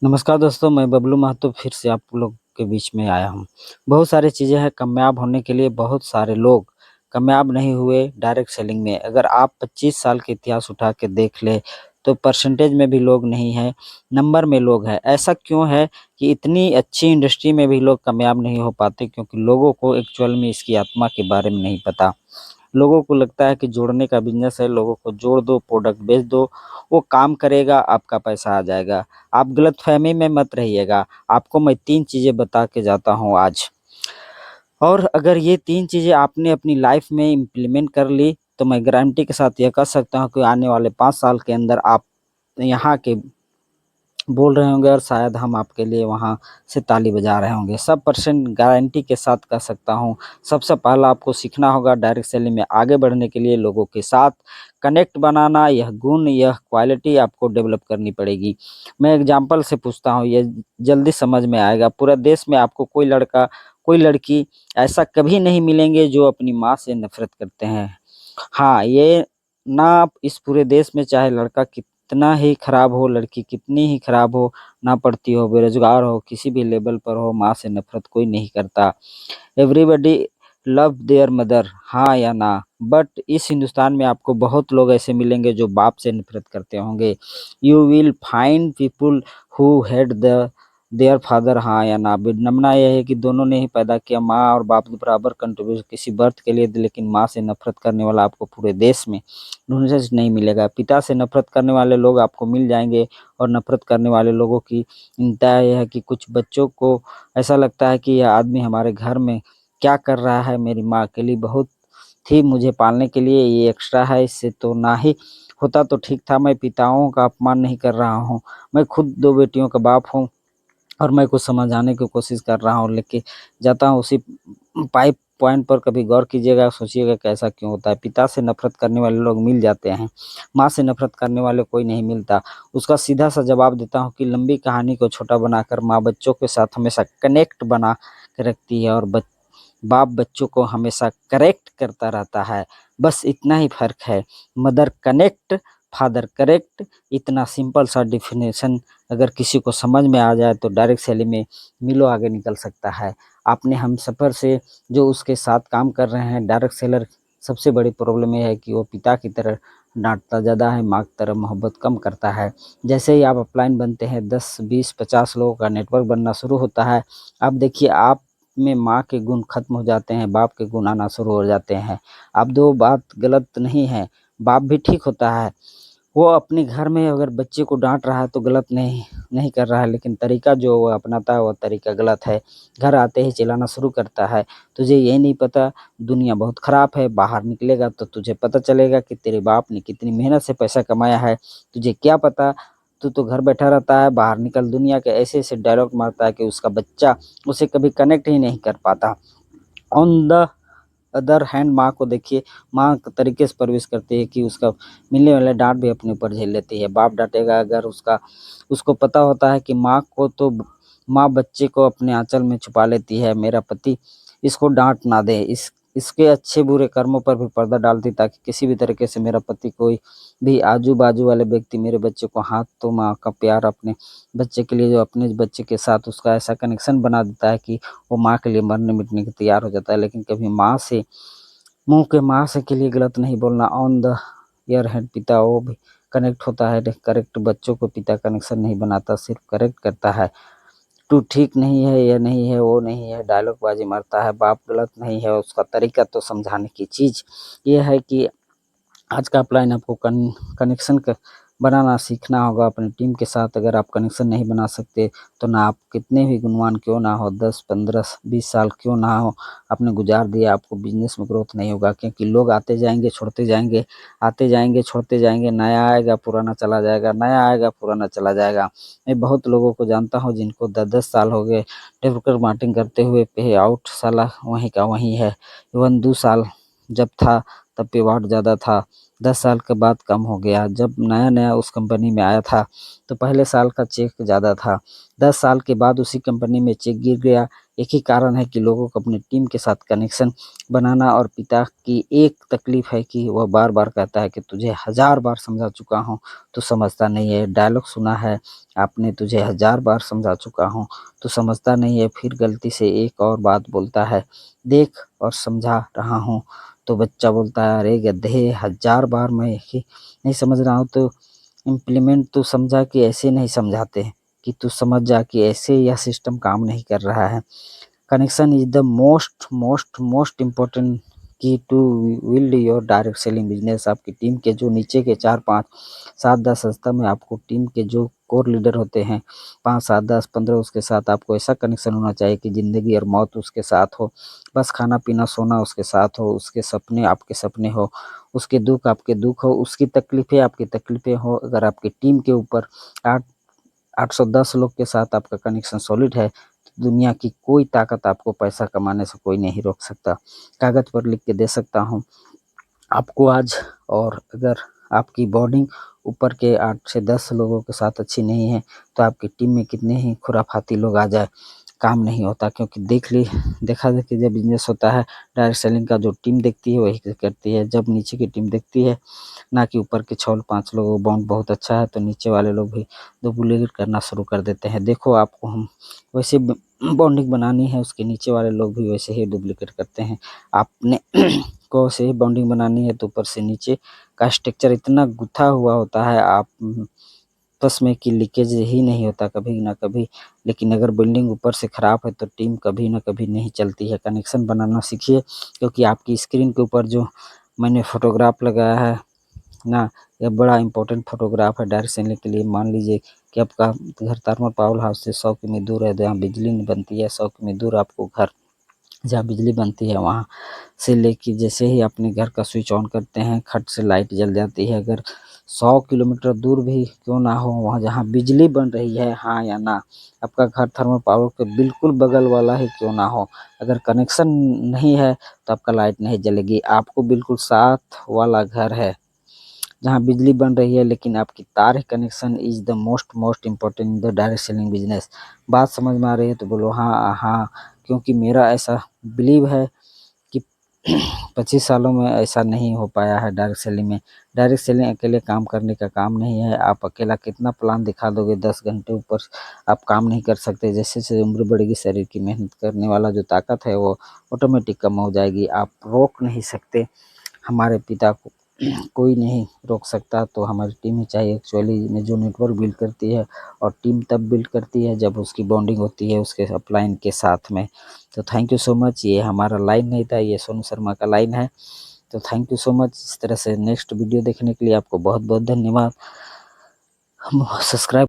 नमस्कार दोस्तों, मैं बबलू महतो फिर से आप लोग के बीच में आया हूँ। बहुत सारी चीज़ें हैं कामयाब होने के लिए बहुत सारे लोग कामयाब नहीं हुए डायरेक्ट सेलिंग में। अगर आप 25 साल के इतिहास उठा के देख लें, तो परसेंटेज में भी लोग नहीं हैं, नंबर में लोग हैं। ऐसा क्यों है कि इतनी अच्छी इंडस्ट्री में भी लोग कामयाब नहीं हो पाते? क्योंकि लोगों को एक्चुअल में इसकी आत्मा के बारे में नहीं पता। लोगों को लगता है कि जोड़ने का बिज़नेस है, लोगों को जोड़ दो, प्रोडक्ट बेच दो, वो काम करेगा, आपका पैसा आ जाएगा। आप गलतफ़हमी में मत रहिएगा, आपको मैं 3 चीज़ें बता के जाता हूँ आज। और अगर ये 3 चीज़ें आपने अपनी लाइफ़ में इम्प्लीमेंट कर ली, तो मैं गारंटी के साथ ये कह सकता हूँ कि आने वाले 5 साल के अंदर आप यहाँ के बोल रहे होंगे और शायद हम आपके लिए वहाँ से ताली बजा रहे होंगे। सब परसेंट गारंटी के साथ कह सकता हूँ। सबसे पहला आपको सीखना होगा डायरेक्ट सेलिंग में आगे बढ़ने के लिए लोगों के साथ कनेक्ट बनाना, यह गुण, यह क्वालिटी आपको डेवलप करनी पड़ेगी। मैं एग्ज़ाम्पल से पूछता हूँ, ये जल्दी समझ में आएगा। पूरे देश में आपको कोई लड़का, कोई लड़की ऐसा कभी नहीं मिलेंगे जो अपनी माँ से नफ़रत करते हैं। हाँ, ये ना आप इस पूरे देश में चाहे लड़का कितना ही खराब हो, लड़की कितनी ही खराब हो, ना पढ़ती हो, बेरोज़गार हो, किसी भी लेवल पर हो, माँ से नफ़रत कोई नहीं करता। एवरीबॉडी लव देयर मदर, हाँ या ना? बट इस हिंदुस्तान में आपको बहुत लोग ऐसे मिलेंगे जो बाप से नफ़रत करते होंगे। You will find people who hate their father, हाँ या ना? विडंबना यह है कि दोनों ने ही पैदा किया, माँ और बाप ने बराबर कंट्रीब्यूशन किसी बर्थ के लिए दी, लेकिन माँ से नफ़रत करने वाला आपको पूरे देश में ढूँढने से नहीं मिलेगा। पिता से नफ़रत करने वाले लोग आपको मिल जाएँगे, और नफ़रत करने वाले लोगों की इंतहा यह है कि कुछ बच्चों को ऐसा लगता है कि यह आदमी हमारे घर में क्या कर रहा है? मेरी माँ अकेली बहुत थी मुझे पालने के लिए, ये एक्स्ट्रा है, इससे तो ना ही होता तो ठीक था। मैं पिताओं का अपमान नहीं कर रहा हूँ, मैं खुद 2 बेटियों का बाप हूँ और मैं कुछ समझाने की कोशिश कर रहा हूँ, लेके जाता हूँ उसी पॉइंट पर। कभी गौर कीजिएगा, सोचिएगा कि ऐसा क्यों होता है? पिता से नफ़रत करने वाले लोग मिल जाते हैं, माँ से नफ़रत करने वाले कोई नहीं मिलता। उसका सीधा-सा जवाब देता हूँ कि लंबी कहानी को छोटा बनाकर माँ बच्चों के साथ हमेशा कनेक्ट बना के रखती है, और बाप बच्चों को हमेशा करेक्ट करता रहता है। बस इतना ही फ़र्क है। मदर कनेक्ट, फादर करेक्ट, इतना सिंपल सा डेफ़िनेशन अगर किसी को समझ में आ जाए तो डायरेक्ट सेलिंग में मीलों आगे निकल सकता है। अपने हमसफ़र से जो उसके साथ काम कर रहे हैं डायरेक्ट सेलर, सबसे बड़ी प्रॉब्लम ये है कि वो पिता की तरह डाँटता ज़्यादा है, माँ की तरह मोहब्बत कम करता है। जैसे ही आप अपलाइन बनते हैं, 10, 20, 50 लोगों का नेटवर्क बनना शुरू होता है। आप देखिए, आप में माँ के गुण खत्म हो जाते हैं, बाप के गुण आना शुरू हो जाते हैं। अब 2 बात गलत नहीं है, बाप भी ठीक होता है। वो अपने घर में अगर बच्चे को डाँट रहा है तो गलत नहीं नहीं कर रहा है, लेकिन तरीका जो वो अपनाता है वो तरीका गलत है। घर आते ही चिल्लाना शुरू करता है। तुझे ये नहीं पता दुनिया बहुत ख़राब है, बाहर निकलेगा तो तुझे पता चलेगा कि तेरे बाप ने कितनी मेहनत से पैसा कमाया है। तुझे क्या पता, तू तो घर बैठा रहता है, बाहर निकल। दुनिया के ऐसे-ऐसे डायलॉग मारता है कि उसका बच्चा उसे कभी कनेक्ट ही नहीं कर पाता। ऑन द अदर हैंड माँ को देखिए, माँ तरीके से परवरिश करती है कि उसका मिलने वाला डाँट भी अपने ऊपर झेल लेती है। बाप डाँटेगा अगर उसको पता होता है कि माँ बच्चे को अपने आँचल में छुपा लेती है। मेरा पति इसको डाँट ना दे, इसके अच्छे बुरे कर्मों पर भी पर्दा डालती, ताकि किसी भी तरीके से मेरा पति, कोई भी आजू-बाजू वाले व्यक्ति मेरे बच्चे को, हाँ, तो माँ का प्यार अपने बच्चे के लिए जो अपने बच्चे के साथ उसका ऐसा कनेक्शन बना देता है कि वो माँ के लिए मरने-मिटने को तैयार हो जाता है। लेकिन कभी मुँह के माँ से के लिए गलत नहीं बोलना। ऑन द ईयर हैंड पिता वो भी कनेक्ट होता है, करेक्ट बच्चों को पिता कनेक्शन नहीं बनाता, सिर्फ़ करेक्ट करता है। तू ठीक नहीं है, ये नहीं है, वो नहीं है, डायलॉगबाज़ी मारता है। बाप गलत नहीं है, उसका तरीका तो समझाने की चीज़ ये है कि आज का अपलाइन आपको कनेक्शन बनाना सीखना होगा अपनी टीम के साथ। अगर आप कनेक्शन नहीं बना सकते, तो ना आप कितने भी गुणवान क्यों ना हो, 10, 15, 20 साल क्यों ना हो आपने गुजार दिया, आपको बिजनेस में ग्रोथ नहीं होगा। क्योंकि लोग आते जाएंगे छोड़ते जाएंगे, आते जाएंगे छोड़ते जाएंगे, नया आएगा पुराना चला जाएगा, नया आएगा पुराना चला जाएगा। मैं बहुत लोगों को जानता हूँ जिनको 10-10 साल हो गए नेटवर्क मार्केटिंग करते हुए, पे आउट साला वहीं का वहीं है। इवन 2 साल जब था तब पे वाट ज़्यादा था, 10 साल के बाद कम हो गया। जब नया-नया उस कंपनी में आया था तो पहले साल का चेक ज़्यादा था। 10 साल के बाद उसी कंपनी में चेक गिर गया। एक ही कारण है कि लोगों को अपनी टीम के साथ कनेक्शन बनाना, और पिता की एक तकलीफ़ है कि वह बार-बार कहता है कि तुझे 1000 बार समझा चुका हूँ, तू समझता नहीं है। डायलॉग सुना है आपने, तुझे 1000 बार समझा चुका हूँ, तू समझता नहीं है। फिर गलती से एक और बात बोलता है, देख और समझा रहा हूँ। तो बच्चा बोलता है, अरे गधे, 1000 बार मैं ही नहीं समझ रहा हूँ तो इम्प्लीमेंट तू समझा कि ऐसे नहीं समझाते, कि तू समझ जा कि ऐसे यह सिस्टम काम नहीं कर रहा है। Connection is the most important key to build your direct selling business. आपकी टीम के जो नीचे के 4, 5, 7, 10 संस्था में आपको टीम के जो कोर लीडर होते हैं 5, 7, 10, 15, उसके साथ आपको ऐसा कनेक्शन होना चाहिए कि ज़िंदगी और मौत उसके साथ हो, बस खाना पीना सोना उसके साथ हो, उसके सपने आपके सपने हो, उसके दुख आपके दुख हो, उसकी तकलीफ़ें आपकी तकलीफ़ें हो। अगर आपकी टीम के ऊपर 810 लोग के साथ आपका कनेक्शन सॉलिड है, तो दुनिया की कोई ताकत आपको पैसा कमाने से कोई नहीं रोक सकता। कागज़ पर लिख के दे सकता हूँ आपको आज। और अगर आपकी बॉन्डिंग ऊपर के 8 से 10 लोगों के साथ अच्छी नहीं है तो आपकी टीम में कितने ही खुराफाती लोग आ जाए, काम नहीं होता। क्योंकि देखा-देखी जब बिज़नेस होता है, डायरेक्ट सेलिंग का जो टीम देखती है वही करती है। जब नीचे की टीम देखती है, ना कि ऊपर के 6 5 लोगों का बॉन्ड बहुत अच्छा है, तो नीचे वाले लोग भी डुप्लीकेट करना शुरू कर देते हैं। देखो आपको हम वैसे बॉन्डिंग बनानी है, उसके नीचे वाले लोग भी वैसे ही डुप्लीकेट करते हैं। आपने को से ही बॉन्डिंग बनानी है तो ऊपर से नीचे का स्ट्रक्चर इतना गुथा हुआ होता है आपस में कि लीकेज ही नहीं होता कभी ना कभी। लेकिन अगर बिल्डिंग ऊपर से ख़राब है तो टीम कभी ना कभी नहीं चलती है। कनेक्शन बनाना सीखिए, क्योंकि आपकी स्क्रीन के ऊपर जो मैंने फ़ोटोग्राफ लगाया है ना, यह बड़ा इम्पोर्टेंट फ़ोटोग्राफ है डायरेक्ट सेलिंग के लिए। मान लीजिए कि आपका घर थर्मल पावर हाउस से 100 किमी दूर है, जहाँ बिजली नहीं बनती है। 100 किमी दूर आपको घर जहाँ बिजली बनती है वहाँ से लेके जैसे ही अपने घर का स्विच ऑन करते हैं, खट से लाइट जल जाती है। अगर 100 किलोमीटर दूर भी क्यों ना हो, वहाँ जहाँ बिजली बन रही है, हाँ या ना, आपका घर थर्मल पावर के बिल्कुल बगल वाला ही क्यों ना हो, अगर कनेक्शन नहीं है तो आपका लाइट नहीं जलेगी। आपको बिल्कुल साथ वाला घर है जहाँ बिजली बन रही है, लेकिन आपकी तार connection is the most important in the direct selling business. बात समझ में आ रही है तो बोलो हाँ हाँ, क्योंकि मेरा ऐसा बिलीव है कि 25 सालों में ऐसा नहीं हो पाया है डायरेक्ट सेलिंग में। डायरेक्ट सेलिंग अकेले काम करने का काम नहीं है। आप अकेला कितना प्लान दिखा दोगे, 10 घंटे ऊपर आप काम नहीं कर सकते। जैसे जैसे उम्र बढ़ेगी, शरीर की मेहनत करने वाला जो ताकत है वो ऑटोमेटिक कम हो जाएगी। आप रोक नहीं सकते हमारे पिता को, कोई नहीं रोक सकता। तो हमारी टीम ही चाहिए एक्चुअली में, जो नेटवर्क बिल्ड करती है। और टीम तब बिल्ड करती है जब उसकी बॉन्डिंग होती है उसके अपलाइन के साथ में। तो थैंक यू सो मच। ये हमारा लाइन नहीं था, ये सोनू शर्मा का लाइन है। तो थैंक यू सो मच। इस तरह से नेक्स्ट वीडियो देखने के लिए आपको बहुत बहुत धन्यवाद। हम सब्सक्राइब